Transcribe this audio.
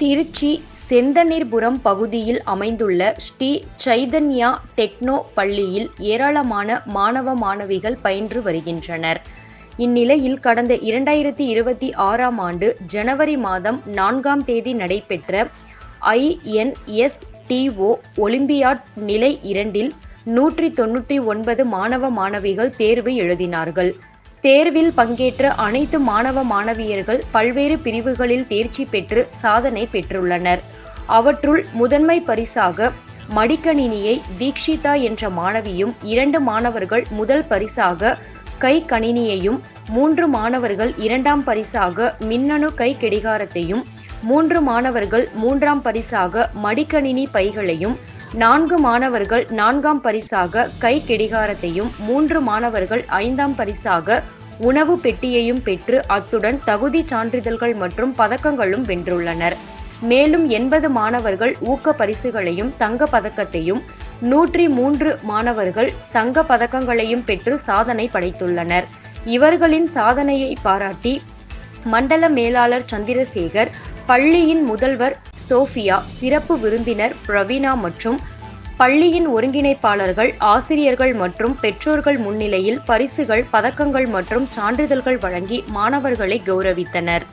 திருச்சி செந்தண்ணீர்புரம் பகுதியில் அமைந்துள்ள ஸ்ரீ சைதன்யா டெக்னோ பள்ளியில் ஏராளமான மாணவ மாணவிகள் பயின்று வருகின்றனர். இந்நிலையில் கடந்த 2026ஆம் ஆண்டு ஜனவரி மாதம் 4ஆம் தேதி நடைபெற்ற INSTO ஒலிம்பியாட் நிலை 2இல் 199 மாணவ மாணவிகள் தேர்வு எழுதினார்கள். தேர்வில் பங்கேற்ற அனைத்து மாணவ மாணவியர்கள் பல்வேறு பிரிவுகளில் தேர்ச்சி பெற்று சாதனை பெற்றுள்ளனர். அவற்றுள் முதன்மை பரிசாக மடிக்கணினியை தீக்ஷிதா என்ற மாணவியும், 2 மாணவர்கள் முதல் பரிசாக கை கணினியையும், 3 மாணவர்கள் 2ஆம் பரிசாக மின்னணு கை கடிகாரத்தையும், 3 மாணவர்கள் 3ஆம் பரிசாக மடிக்கணினி பைகளையும், 4 மாணவர்கள் 4ஆம் பரிசாக கை கடிகாரத்தையும், 3 மாணவர்கள் 5ஆம் பரிசாக உணவு பெட்டியையும் பெற்று அத்துடன் தகுதி சான்றிதழ்கள் மற்றும் பதக்கங்களும் வென்றுள்ளனர். மேலும் 80 மாணவர்கள் ஊக்க பரிசுகளையும் தங்க பதக்கத்தையும், 103 மாணவர்கள் தங்க பதக்கங்களையும் பெற்று சாதனை படைத்துள்ளனர். இவர்களின் சாதனையை பாராட்டி மண்டல மேலாளர் சந்திரசேகர், பள்ளியின் முதல்வர் சோஃபியா, சிறப்பு விருந்தினர் பிரவீனா மற்றும் பள்ளியின் ஒருங்கிணைப்பாளர்கள், ஆசிரியர்கள் மற்றும் பெற்றோர்கள் முன்னிலையில் பரிசுகள், பதக்கங்கள் மற்றும் சான்றிதழ்கள் வழங்கி மாணவர்களை கௌரவித்தனர்.